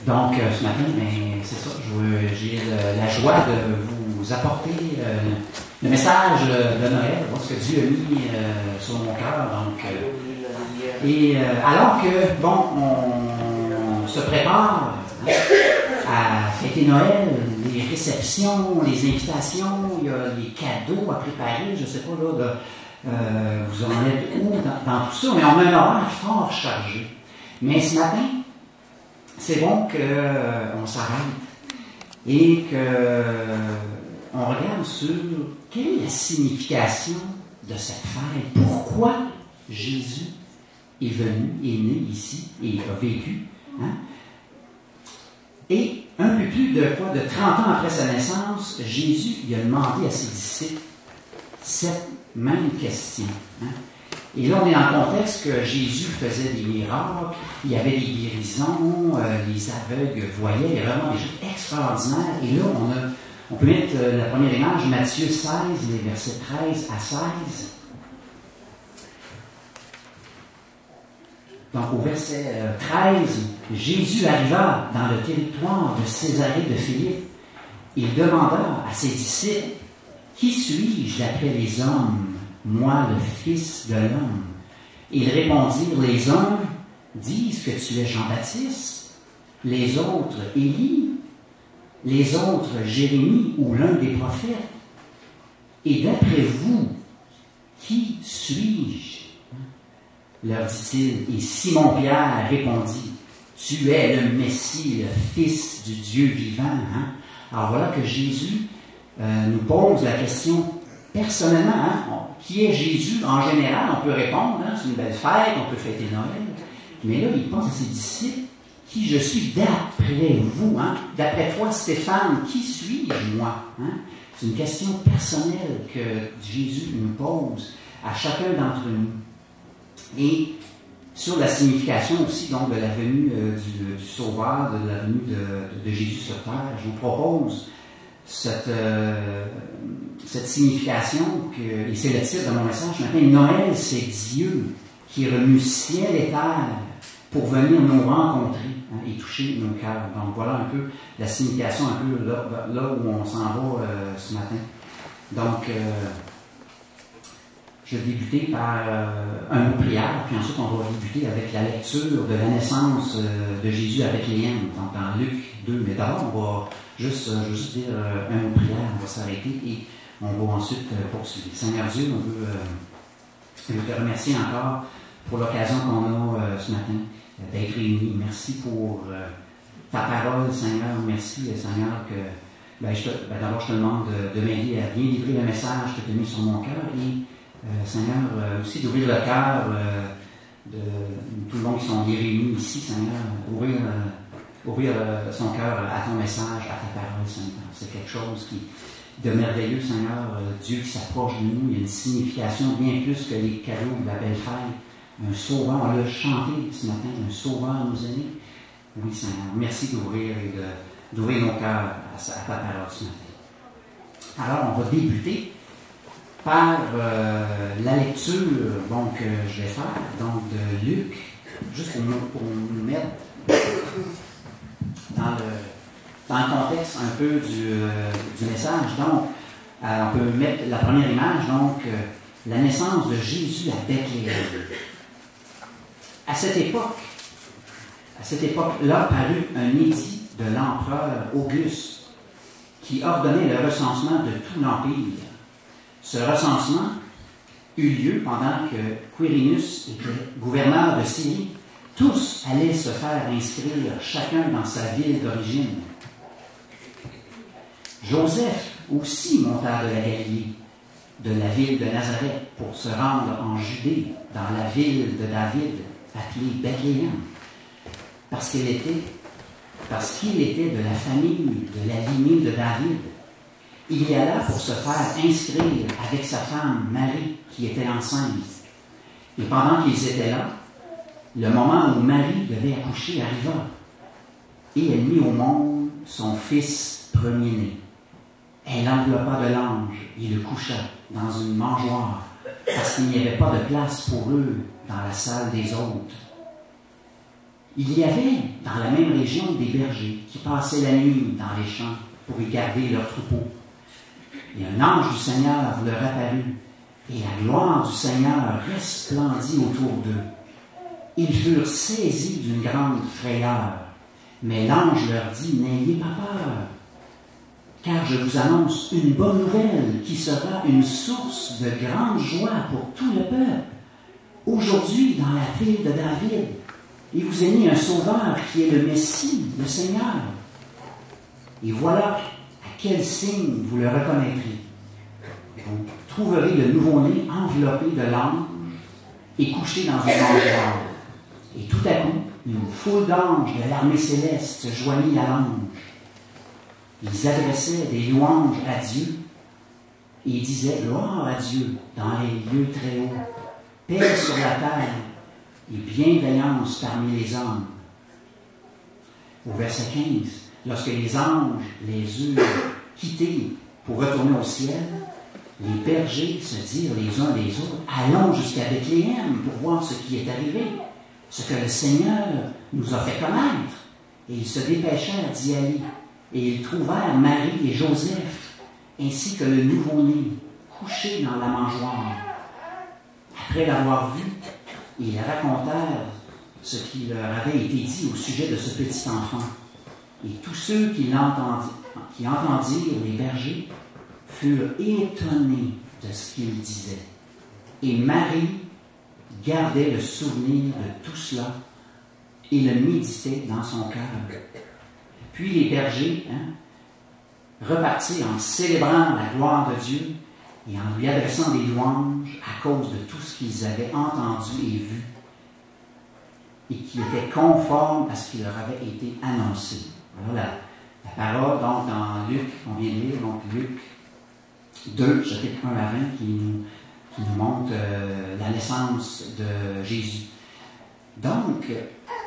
Donc, ce matin, c'est ça, j'ai la joie de vous apporter le message de Noël, ce que Dieu a mis sur mon cœur. Alors que, bon, on se prépare à fêter Noël, les réceptions, les invitations, il y a les cadeaux à préparer, je ne sais pas, là, vous en êtes où dans tout ça, mais on a un horaire fort chargé. Mais ce matin, c'est bon qu'on s'arrête et qu'on regarde sur quelle est la signification de cette fête. Pourquoi Jésus est venu, est né ici et a vécu. Hein? Et un peu plus de 30 ans après sa naissance, Jésus il a demandé à ses disciples cette même question. Hein? Et là, on est dans le contexte que Jésus faisait des miracles, il y avait des guérisons, les aveugles voyaient, il y avait vraiment des choses extraordinaires. Et là, on peut mettre la première image, Matthieu 16, les versets 13 à 16. Donc, au verset 13, Jésus arriva dans le territoire de Césarée de Philippe. Il demanda à ses disciples, « Qui suis-je d'après les hommes, moi le Fils de l'homme? » Ils répondirent, les uns disent que tu es Jean-Baptiste, les autres Élie, les autres Jérémie ou l'un des prophètes. Et d'après vous, qui suis-je? Leur dit-il, et Simon-Pierre répondit, tu es le Messie, le Fils du Dieu vivant. Hein? Alors voilà que Jésus nous pose la question personnellement, hein? Qui est Jésus? En général, on peut répondre, hein? C'est une belle fête, on peut fêter Noël. Mais là, il pense à ses disciples, qui je suis d'après vous? Hein? D'après toi, Stéphane, qui suis-je, moi? Hein? C'est une question personnelle que Jésus nous pose à chacun d'entre nous. Et sur la signification aussi donc, de la venue du Sauveur, de la venue de Jésus sur terre, je vous propose cette signification, et c'est le titre de mon message ce matin, Noël, c'est Dieu qui remue ciel et terre pour venir nous rencontrer, hein, et toucher nos cœurs. Donc voilà un peu la signification, un peu là où on s'en va ce matin. Donc, je vais débuter par un mot de prière, puis ensuite on va débuter avec la lecture de la naissance de Jésus à Bethléem, donc dans Luc 2. Mais d'abord, on va juste dire un mot de prière, on va s'arrêter et on va ensuite poursuivre. Seigneur Dieu, je veux te remercier encore pour l'occasion qu'on a ce matin d'être réunis. Merci pour ta parole, Seigneur. Merci, Seigneur, que d'abord je te demande de m'aider à bien livrer le message que tu as mis sur mon cœur et Seigneur, aussi d'ouvrir le cœur de tout le monde qui sont réunis ici, Seigneur, ouvrir son cœur à ton message, à ta parole, Seigneur. C'est quelque chose de merveilleux, Seigneur, Dieu qui s'approche de nous. Il y a une signification bien plus que les cadeaux de la belle fête. Un sauveur, on l'a chanté ce matin, un sauveur nous aimait. Oui, Seigneur, merci d'ouvrir nos cœurs à ta parole ce matin. Alors, on va débuter par la lecture que je vais faire, donc de Luc, juste pour nous mettre dans le contexte un peu du message. Donc, on peut mettre la première image, donc la naissance de Jésus à Bethléem. À cette époque-là, parut un édit de l'empereur Auguste qui ordonnait le recensement de tout l'Empire. Ce recensement eut lieu pendant que Quirinus était gouverneur de Syrie. Tous allaient se faire inscrire, chacun dans sa ville d'origine. Joseph aussi monta de la Galilée, de la ville de Nazareth, pour se rendre en Judée, dans la ville de David, appelée Bethléem, parce qu'il était de la famille, de la lignée de David. Il y alla pour se faire inscrire avec sa femme Marie, qui était enceinte. Et pendant qu'ils étaient là, le moment où Marie devait accoucher arriva, et elle mit au monde son fils premier-né. Elle l'enveloppa de l'ange et le coucha dans une mangeoire, parce qu'il n'y avait pas de place pour eux dans la salle des hôtes. Il y avait dans la même région des bergers qui passaient la nuit dans les champs pour y garder leurs troupeaux. Et un ange du Seigneur leur apparut, et la gloire du Seigneur resplendit autour d'eux. Ils furent saisis d'une grande frayeur, mais l'ange leur dit, n'ayez pas peur, car je vous annonce une bonne nouvelle qui sera une source de grande joie pour tout le peuple. Aujourd'hui, dans la ville de David, il vous est né un sauveur qui est le Messie, le Seigneur. Et voilà à quel signe vous le reconnaîtrez. Vous trouverez le nouveau-né enveloppé de l'ange et couché dans une mangeoire. Et tout à coup, une foule d'anges de l'armée céleste se joignit à l'ange. Ils adressaient des louanges à Dieu et ils disaient gloire à Dieu dans les lieux très hauts, paix sur la terre et bienveillance parmi les hommes. Au verset 15, lorsque les anges les eurent quittés pour retourner au ciel, les bergers se dirent les uns les autres, allons jusqu'à Bethléem pour voir ce qui est arrivé, ce que le Seigneur nous a fait connaître. Et ils se dépêchèrent d'y aller. Et ils trouvèrent Marie et Joseph, ainsi que le nouveau-né, couchés dans la mangeoire. Après l'avoir vu, ils racontèrent ce qui leur avait été dit au sujet de ce petit enfant. Et tous ceux qui entendirent les bergers furent étonnés de ce qu'ils disaient. Et Marie gardait le souvenir de tout cela et le méditait dans son cœur. Puis les bergers repartirent en célébrant la gloire de Dieu et en lui adressant des louanges à cause de tout ce qu'ils avaient entendu et vu et qui était conforme à ce qui leur avait été annoncé. Voilà la parole donc dans Luc, on vient de lire, donc Luc 2, chapitre 1 à 20, qui nous montre la naissance de Jésus. Donc,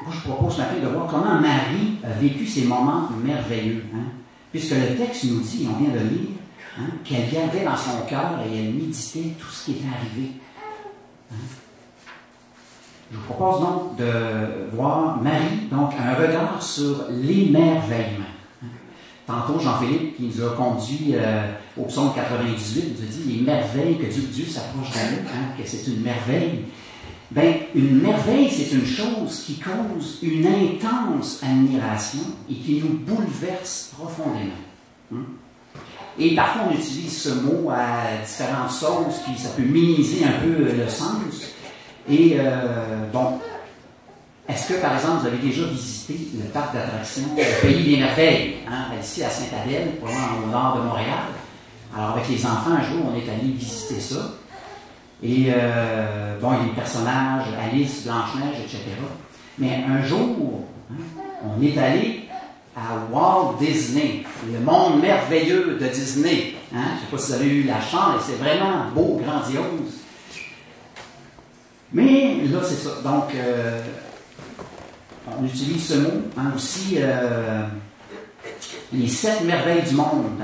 moi je propose ce matin de voir comment Marie a vécu ces moments merveilleux. Puisque le texte nous dit, on vient de lire, qu'elle gardait dans son cœur et elle méditait tout ce qui était arrivé. Je vous propose donc de voir Marie, donc un regard sur l'émerveillement. Tantôt, Jean-Philippe, qui nous a conduit au psaume 98, nous a dit les merveilles que Dieu s'approche de nous, que c'est une merveille. Bien, une merveille, c'est une chose qui cause une intense admiration et qui nous bouleverse profondément. Et parfois, on utilise ce mot à différentes sauces, puis ça peut minimiser un peu le sens. Et bon, est-ce que, par exemple, vous avez déjà visité le parc d'attractions, le Pays des Merveilles, ici à Sainte-Adèle, au nord de Montréal? Alors, avec les enfants, un jour, on est allé visiter ça. Et, bon, il y a des personnages, Alice, Blanche-Neige, etc. Mais un jour, on est allé à Walt Disney, le monde merveilleux de Disney. Je ne sais pas si vous avez eu la chance, c'est vraiment beau, grandiose. Mais là, c'est ça. Donc, on utilise ce mot aussi, les 7 merveilles du monde,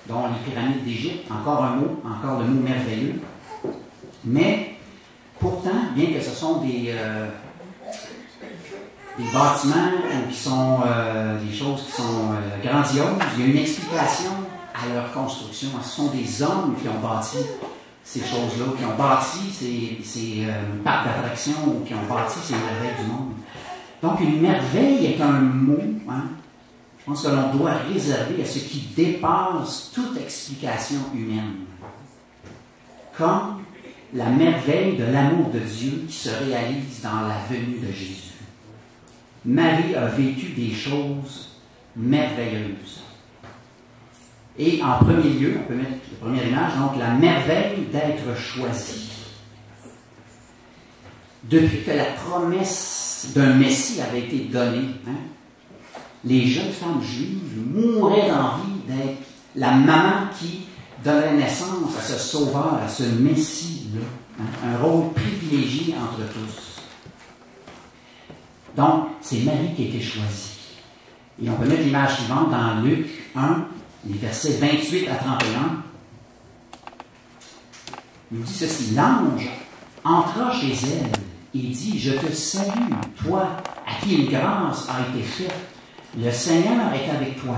dont les pyramides d'Égypte, encore un mot, encore le mot merveilleux. Mais, pourtant, bien que ce sont des bâtiments qui sont des choses qui sont grandioses, il y a une explication à leur construction. Ce sont des hommes qui ont bâti ces choses-là, qui ont bâti ces parcs d'attractions, qui ont bâti ces merveilles du monde. Donc, une merveille est un mot, je pense que l'on doit réserver à ce qui dépasse toute explication humaine. Comme la merveille de l'amour de Dieu qui se réalise dans la venue de Jésus. Marie a vécu des choses merveilleuses. Et en premier lieu, on peut mettre la première image, donc la merveille d'être choisie. Depuis que la promesse d'un Messie avait été donnée, les jeunes femmes juives mouraient d'envie d'être la maman qui donnait naissance à ce sauveur, à ce Messie-là. Un rôle privilégié entre tous. Donc, c'est Marie qui a été choisie. Et on peut mettre l'image suivante dans Luc 1, les versets 28 à 31. Il nous dit ceci, l'ange entra chez elle il dit, « Je te salue, toi, à qui une grâce a été faite. Le Seigneur est avec toi. »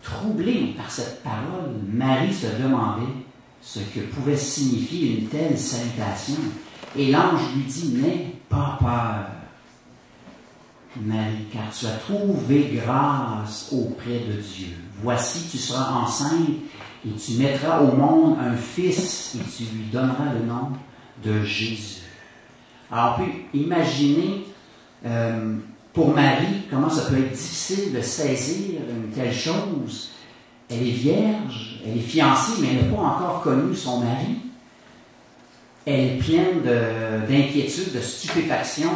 Troublée par cette parole, Marie se demandait ce que pouvait signifier une telle salutation. Et l'ange lui dit, « N'aie pas peur, Marie, car tu as trouvé grâce auprès de Dieu. Voici, tu seras enceinte et tu mettras au monde un fils et tu lui donneras le nom de Jésus. » Alors, on peut imaginer pour Marie comment ça peut être difficile de saisir une telle chose. Elle est vierge, elle est fiancée, mais elle n'a pas encore connu son mari. Elle est pleine d'inquiétude, de stupéfaction.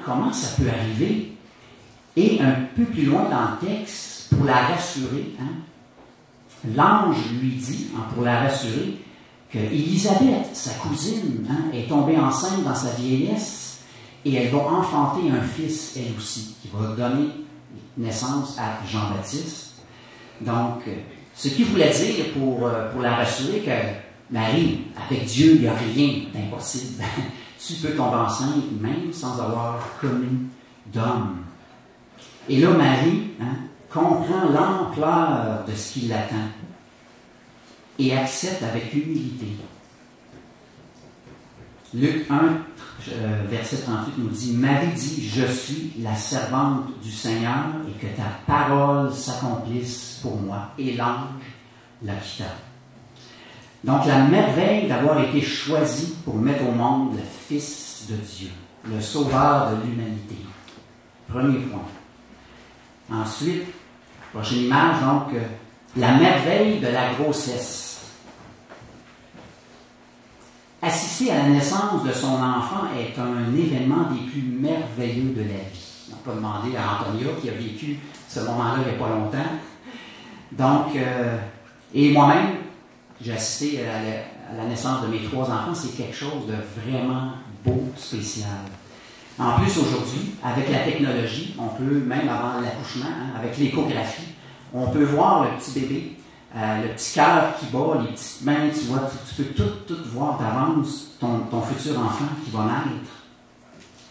Comment ça peut arriver? Et un peu plus loin dans le texte, pour la rassurer, l'ange lui dit, pour la rassurer, que Élisabeth, sa cousine, est tombée enceinte dans sa vieillesse et elle va enfanter un fils, elle aussi, qui va donner naissance à Jean-Baptiste. Donc, ce qui voulait dire pour la rassurer que Marie, avec Dieu, il n'y a rien d'impossible. Tu peux tomber enceinte même sans avoir connu d'homme. Et là, Marie comprend l'ampleur de ce qui l'attend et accepte avec humilité. Luc 1, verset 38 nous dit, « Marie dit, je suis la servante du Seigneur et que ta parole s'accomplisse pour moi. » Et l'ange la quitta. Donc la merveille d'avoir été choisi pour mettre au monde le Fils de Dieu, le Sauveur de l'humanité. Premier point. Ensuite, prochaine image, donc, la merveille de la grossesse. Assister à la naissance de son enfant est un événement des plus merveilleux de la vie. On peut demander à Antonia, qui a vécu ce moment-là il n'y a pas longtemps. Donc, et moi-même, j'ai assisté à la naissance de mes 3 enfants. C'est quelque chose de vraiment beau, spécial. En plus, aujourd'hui, avec la technologie, on peut, même avant l'accouchement, avec l'échographie, on peut voir le petit bébé, le petit cœur qui bat, les petites mains, tu vois, tu peux tout voir d'avance ton futur enfant qui va naître.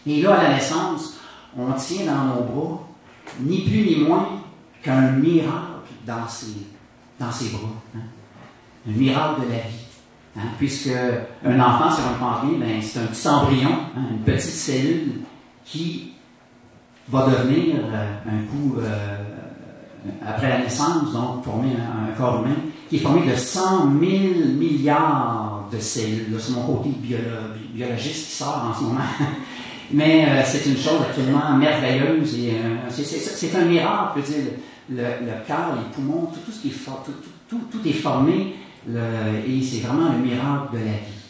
Et là, à la naissance, on tient dans nos bras, ni plus ni moins qu'un miracle dans ses bras. Un miracle de la vie. Puisque un enfant, si on le pense bien, c'est un petit embryon, une petite cellule qui va devenir un coup, après la naissance, donc former un corps humain, qui est formé de 100 000 milliards de cellules. Là, c'est mon côté biologiste qui sort en ce moment. Mais c'est une chose absolument merveilleuse et c'est un miracle. Je veux dire, le cœur, les poumons, tout ce qui est tout est formé. Et c'est vraiment le miracle de la vie.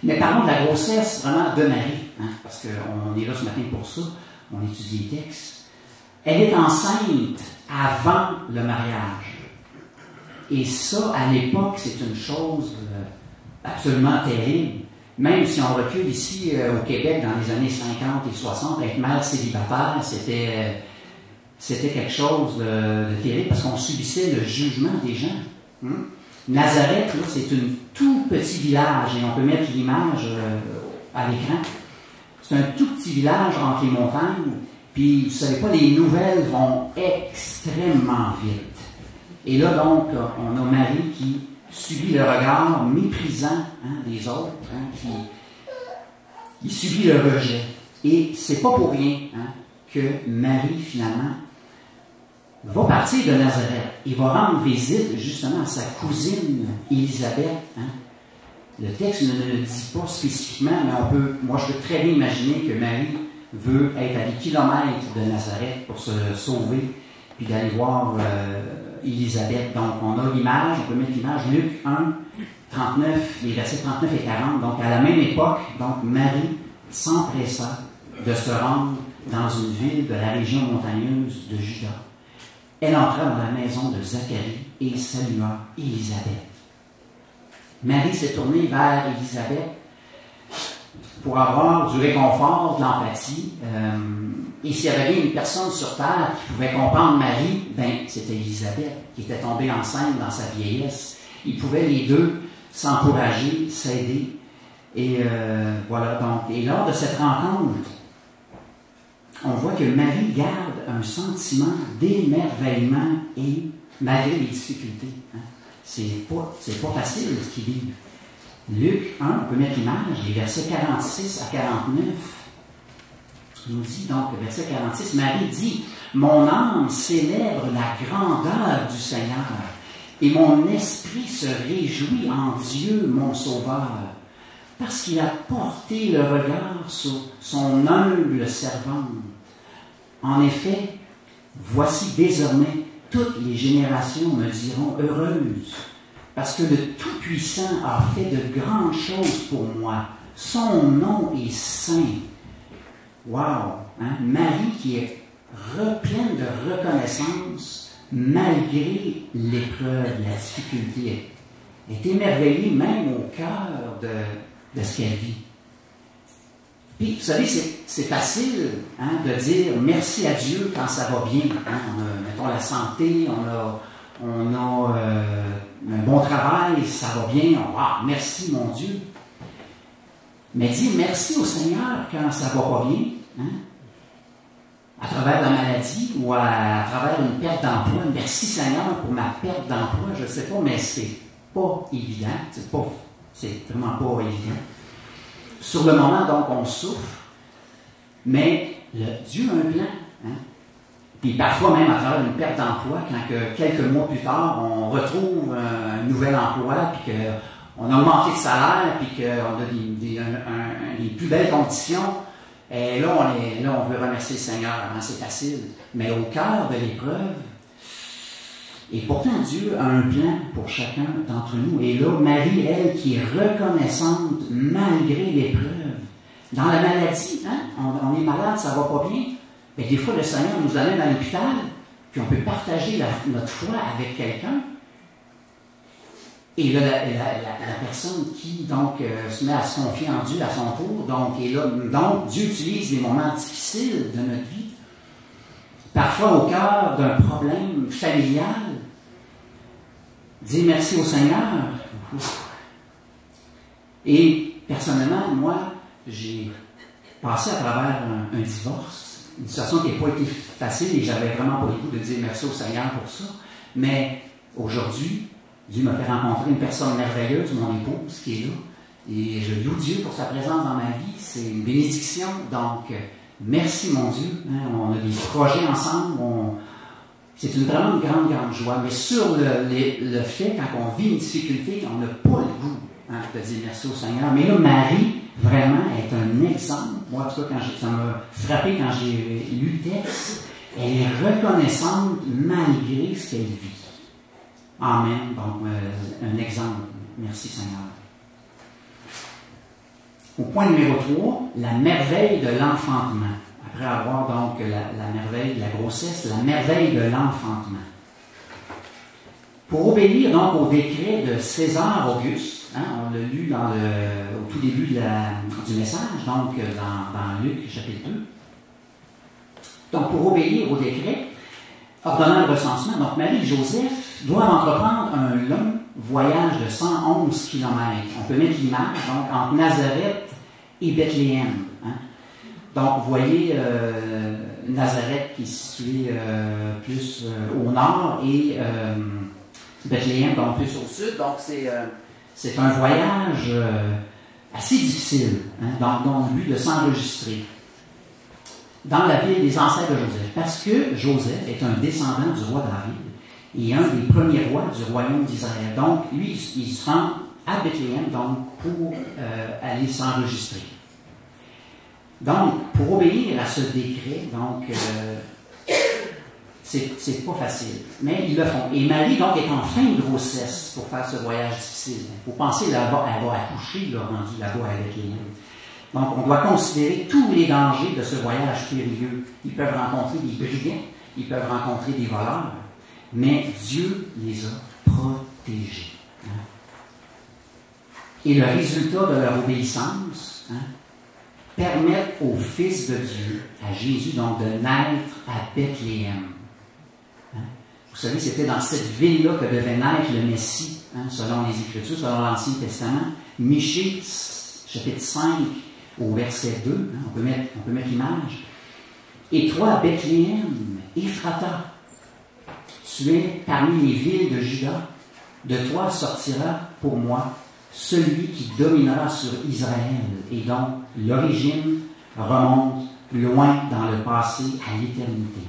Mais parlons de la grossesse vraiment de Marie, parce qu'on est là ce matin pour ça, on étudie les textes. Elle est enceinte avant le mariage. Et ça, à l'époque, c'est une chose absolument terrible. Même si on recule ici au Québec dans les années 50 et 60, être mère célibataire, c'était quelque chose de terrible parce qu'on subissait le jugement des gens. Nazareth, là, c'est un tout petit village, et on peut mettre l'image à l'écran. C'est un tout petit village entre les montagnes, puis vous savez pas, les nouvelles vont extrêmement vite. Et là, donc, on a Marie qui subit le regard méprisant des autres, qui subit le rejet. Et c'est pas pour rien que Marie, finalement, va partir de Nazareth et va rendre visite justement à sa cousine Élisabeth. Le texte ne le dit pas spécifiquement, mais moi je peux très bien imaginer que Marie veut être à des kilomètres de Nazareth pour se sauver, puis d'aller voir Élisabeth. Donc on a l'image, on peut mettre l'image, Luc 1, 39, les versets 39 et 40. Donc à la même époque, donc Marie s'empressa de se rendre dans une ville de la région montagneuse de Juda. Elle entra dans la maison de Zacharie et salua Élisabeth. Marie s'est tournée vers Élisabeth pour avoir du réconfort, de l'empathie. Et s'il y avait bien une personne sur terre qui pouvait comprendre Marie, c'était Élisabeth, qui était tombée enceinte dans sa vieillesse. Ils pouvaient les deux s'encourager, s'aider. Et voilà, donc, et lors de cette rencontre, on voit que Marie garde un sentiment d'émerveillement et malgré les difficultés. Hein. C'est pas facile ce qu'ils vivent. Luc 1, on peut mettre l'image, les versets 46 à 49, nous dit donc, le verset 46, Marie dit, « Mon âme célèbre la grandeur du Seigneur, et mon esprit se réjouit en Dieu, mon Sauveur, parce qu'il a porté le regard sur son humble servante. En effet, voici désormais toutes les générations me diront heureuse, parce que le Tout-Puissant a fait de grandes choses pour moi. Son nom est saint. » Wow! Hein? Marie qui est pleine de reconnaissance malgré l'épreuve, la difficulté. Elle est émerveillée même au cœur de ce qu'elle vit. Puis, vous savez, c'est facile hein, de dire merci à Dieu quand ça va bien. Hein? On a, mettons, la santé, on a un bon travail, ça va bien. Merci mon Dieu. Mais dire merci au Seigneur quand ça va pas bien, hein? À travers la maladie ou à travers une perte d'emploi. Merci Seigneur pour ma perte d'emploi, je ne sais pas, mais c'est pas évident. C'est vraiment pas évident. Sur le moment, donc, on souffre, mais Dieu a un plan. Hein? Puis parfois, même à travers une perte d'emploi, quand quelques mois plus tard, on retrouve un nouvel emploi, puis qu'on a augmenté de salaire, puis qu'on a des plus belles conditions, et là, on veut remercier le Seigneur. Hein? C'est facile. Mais au cœur de l'épreuve, et pourtant Dieu a un plan pour chacun d'entre nous. Et là, Marie, elle, qui est reconnaissante malgré l'épreuve. Dans la maladie, hein? On est malade, ça va pas bien. Mais des fois, le Seigneur nous amène à l'hôpital, puis on peut partager notre foi avec quelqu'un. Et là, la personne qui, donc, se met à se confier en Dieu à son tour, donc Dieu utilise les moments difficiles de notre vie, parfois au cœur d'un problème familial, dire merci au Seigneur. Et personnellement, moi, j'ai passé à travers un divorce, une situation qui n'a pas été facile et j'avais vraiment pas le goût de dire merci au Seigneur pour ça. Mais aujourd'hui, Dieu m'a fait rencontrer une personne merveilleuse, mon épouse, qui est là. Et je loue Dieu pour sa présence dans ma vie. C'est une bénédiction. Donc, merci mon Dieu. Hein, on a des projets ensemble. C'est vraiment une grande, grande joie. Mais sur le fait, quand on vit une difficulté, on n'a pas le goût hein, de dire merci au Seigneur. Mais là, Marie, vraiment, est un exemple. Moi, en tout cas, ça m'a frappé quand j'ai lu le texte. Elle est reconnaissante malgré ce qu'elle vit. Amen. Donc, un exemple. Merci Seigneur. Au point numéro 3, la merveille de l'enfantement. Après avoir donc la merveille de la grossesse, la merveille de l'enfantement. Pour obéir donc au décret de César Auguste, hein, on l'a lu au tout début du message, donc dans Luc chapitre 2. Donc pour obéir au décret, ordonnant le recensement, donc Marie et Joseph doivent entreprendre un long voyage de 111 km. On peut mettre l'image donc entre Nazareth et Bethléem. Hein. Donc vous voyez Nazareth qui est situé plus au nord et Bethléem donc plus au sud. Donc c'est un voyage assez difficile hein, dans le but de s'enregistrer dans la ville des ancêtres de Joseph, parce que Joseph est un descendant du roi David et un des premiers rois du royaume d'Israël. Donc, lui, il se rend à Bethléem donc, pour aller s'enregistrer. Donc, pour obéir à ce décret, donc, c'est pas facile, mais ils le font. Et Marie, donc, est en fin de grossesse pour faire ce voyage difficile. Il faut penser là-bas, elle va accoucher, rendu là-bas à Bethléem. Donc, on doit considérer tous les dangers de ce voyage périlleux. Ils peuvent rencontrer des brigands, ils peuvent rencontrer des voleurs, mais Dieu les a protégés. Hein? Et le résultat de leur obéissance hein, permet au Fils de Dieu, à Jésus, donc de naître à Bethléem. Hein? Vous savez, c'était dans cette ville-là que devait naître le Messie, hein, selon les Écritures, selon l'Ancien Testament. Michée, chapitre 5, au verset 2. Hein, on peut mettre l'image. Et toi, Bethléem, Ephrata, tu es parmi les villes de Juda. De toi sortira pour moi celui qui dominera sur Israël et dont l'origine remonte loin dans le passé à l'éternité.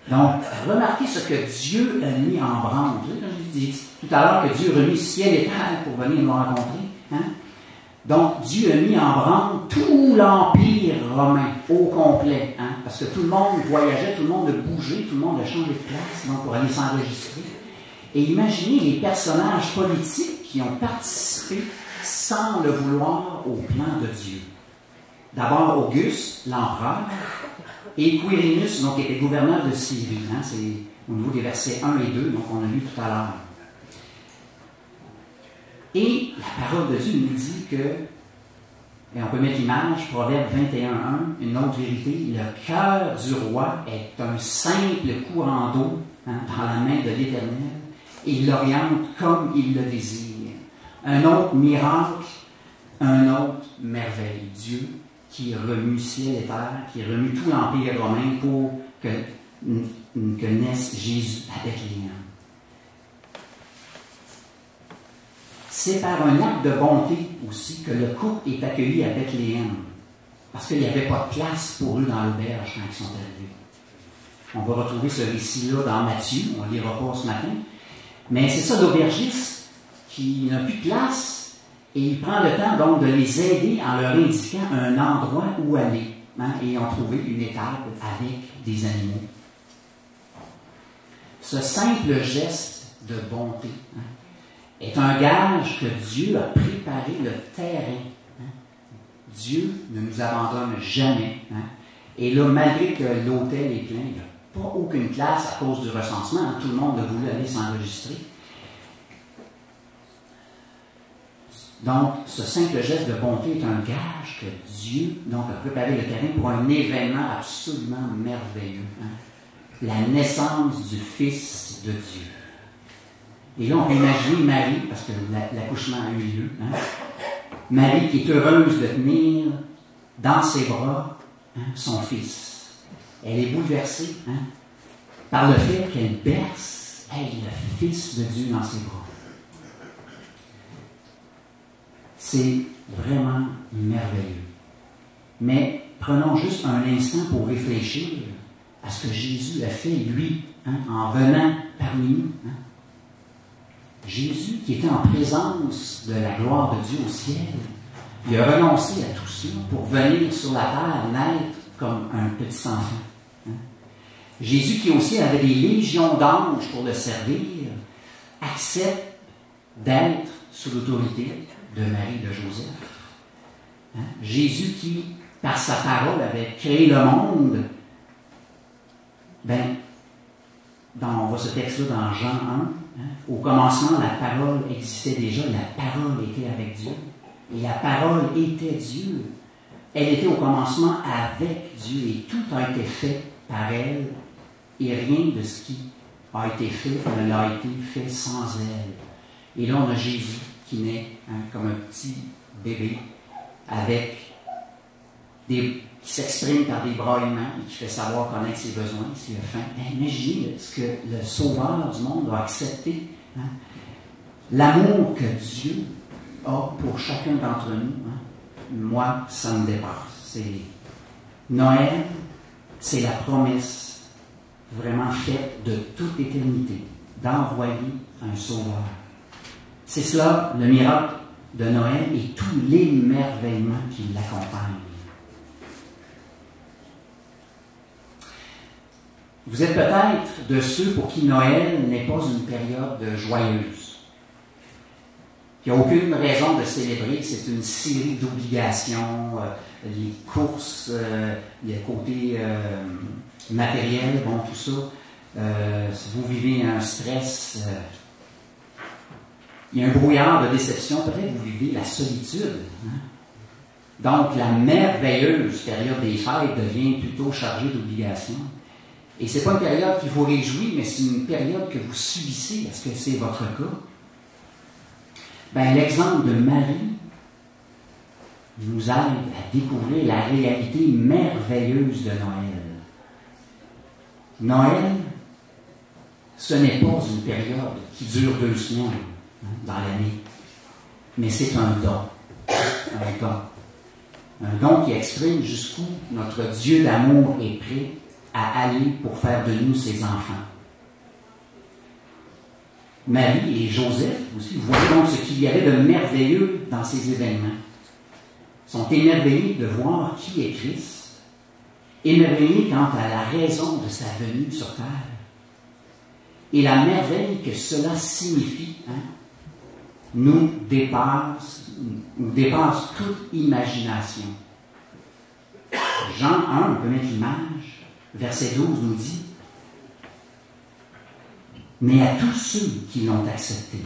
Donc, remarquez ce que Dieu a mis en branle. Je dis tout à l'heure que Dieu remit ciel et terre pour venir nous rencontrer. Hein? Donc, Dieu a mis en branle tout l'Empire romain au complet. Hein? Parce que tout le monde voyageait, tout le monde a bougé, tout le monde a changé de place donc, pour aller s'enregistrer. Et imaginez les personnages politiques qui ont participé sans le vouloir au plan de Dieu. D'abord Auguste, l'empereur, et Quirinus, donc, qui était gouverneur de Syrie. Hein? C'est au niveau des versets 1 et 2, donc on a lu tout à l'heure. Et la parole de Dieu nous dit que, et on peut mettre l'image, Proverbe 21.1, une autre vérité, le cœur du roi est un simple courant d'eau hein, dans la main de l'Éternel, et il l'oriente comme il le désire. Un autre miracle, un autre merveille. Dieu qui remue ciel et terre, qui remue tout l'Empire romain pour que naisse Jésus à Bethléem. C'est par un acte de bonté aussi que le couple est accueilli à Bethléem, parce qu'il n'y avait pas de place pour eux dans l'auberge quand ils sont arrivés. On va retrouver ce récit-là dans Matthieu, on ne le lira pas ce matin, mais c'est ça l'aubergiste qui n'a plus de place et il prend le temps donc de les aider en leur indiquant un endroit où aller. Hein, et ils ont trouvé une étable avec des animaux. Ce simple geste de bonté hein, est un gage que Dieu a préparé le terrain. Hein. Dieu ne nous abandonne jamais. Hein. Et là, malgré que l'hôtel est plein, il n'y a pas aucune place à cause du recensement. Hein. Tout le monde a voulu aller s'enregistrer. Donc, ce simple geste de bonté est un gage que Dieu donc, a préparé le terrain pour un événement absolument merveilleux. Hein. La naissance du Fils de Dieu. Et là, on peut imaginer Marie, parce que l'accouchement a eu lieu, hein, Marie qui est heureuse de tenir dans ses bras hein, son Fils. Elle est bouleversée hein, par le fait qu'elle berce le Fils de Dieu dans ses bras. C'est vraiment merveilleux. Mais prenons juste un instant pour réfléchir à ce que Jésus a fait, lui, hein, en venant parmi nous. Hein. Jésus, qui était en présence de la gloire de Dieu au ciel, il a renoncé à tout ça pour venir sur la terre, naître comme un petit enfant. Hein. Jésus, qui aussi avait des légions d'anges pour le servir, accepte d'être sous l'autorité de Marie et de Joseph. Hein? Jésus qui, par sa parole, avait créé le monde. On voit ce texte-là dans Jean 1. Hein? Au commencement, la parole existait déjà. La parole était avec Dieu. Et la parole était Dieu. Elle était au commencement avec Dieu. Et tout a été fait par elle. Et rien de ce qui a été fait ne l'a été fait sans elle. Et là, on a Jésus qui naît hein, comme un petit bébé qui s'exprime par des braillements et qui fait savoir connaître ses besoins, s'il a faim. Imaginez ce que le Sauveur du monde a accepté. Hein. L'amour que Dieu a pour chacun d'entre nous, hein. Moi, ça me dépasse. Noël, c'est la promesse vraiment faite de toute éternité d'envoyer un Sauveur. C'est cela, le miracle de Noël et tous les merveillements qui l'accompagnent. Vous êtes peut-être de ceux pour qui Noël n'est pas une période joyeuse. Il n'y a aucune raison de célébrer, c'est une série d'obligations, les courses, il y a le côté matériel, bon, tout ça. Si vous vivez un stress, il y a un brouillard de déception, peut-être vous vivez la solitude. Hein? Donc, la merveilleuse période des fêtes devient plutôt chargée d'obligations. Et ce n'est pas une période qui vous réjouit, mais c'est une période que vous subissez. Est-ce que c'est votre cas? L'exemple de Marie nous aide à découvrir la réalité merveilleuse de Noël. Noël, ce n'est pas une période qui dure 2 semaines dans l'année, mais c'est un don. Un don. Un don qui exprime jusqu'où notre Dieu d'amour est prêt à aller pour faire de nous ses enfants. Marie et Joseph aussi, vous voyez donc ce qu'il y avait de merveilleux dans ces événements. Ils sont émerveillés de voir qui est Christ, émerveillés quant à la raison de sa venue sur terre et la merveille que cela signifie, nous dépasse toute imagination. Jean 1, on peut mettre l'image, verset 12 nous dit: mais à tous ceux qui l'ont accepté,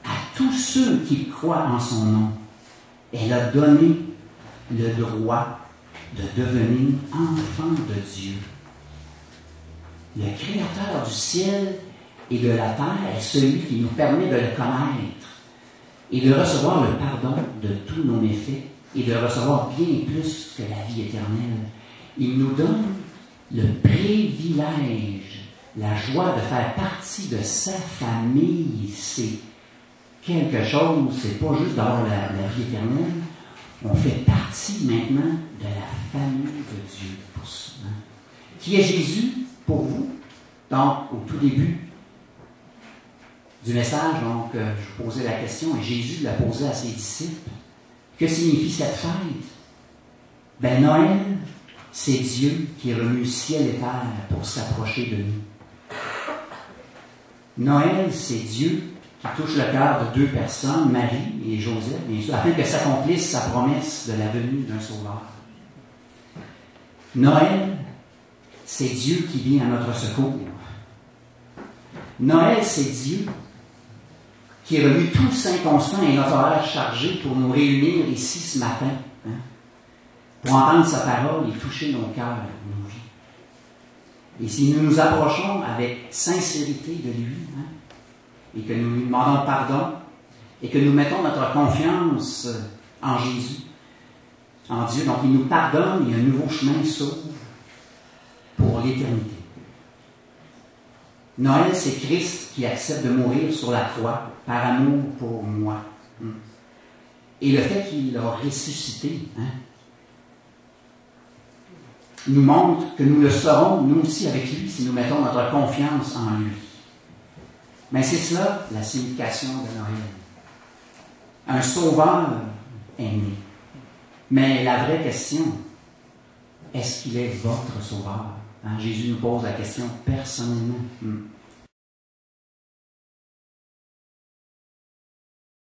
à tous ceux qui croient en son nom, elle a donné le droit de devenir enfants de Dieu. Le Créateur du ciel et de la terre est celui qui nous permet de le connaître et de recevoir le pardon de tous nos méfaits et de recevoir bien plus que la vie éternelle. Il nous donne le privilège, la joie de faire partie de sa famille. C'est quelque chose, c'est pas juste d'avoir la vie éternelle, on fait partie maintenant de la famille de Dieu. Pour ça, Qui est Jésus pour vous? Donc, au tout début du message, donc, je posais la question et Jésus l'a posée à ses disciples. Que signifie cette fête? Ben, Noël, c'est Dieu qui est revenu ciel et terre pour s'approcher de nous. Noël, c'est Dieu qui touche le cœur de 2 personnes, Marie et Joseph, bien sûr, afin que s'accomplisse sa promesse de la venue d'un sauveur. Noël, c'est Dieu qui vient à notre secours. Noël, c'est Dieu qui est revenu tous inconstant et notre horaire chargé pour nous réunir ici ce matin, pour entendre sa parole et toucher nos cœurs, nos vies. Et si nous nous approchons avec sincérité de lui, et que nous lui demandons pardon, et que nous mettons notre confiance en Jésus, en Dieu, donc il nous pardonne et un nouveau chemin s'ouvre pour l'éternité. Noël, c'est Christ qui accepte de mourir sur la croix par amour pour moi. Et le fait qu'il a ressuscité nous montre que nous le serons, nous aussi, avec lui, si nous mettons notre confiance en lui. Mais c'est cela, la signification de Noël. Un sauveur est né. Mais la vraie question, est-ce qu'il est votre sauveur? Jésus nous pose la question personnellement.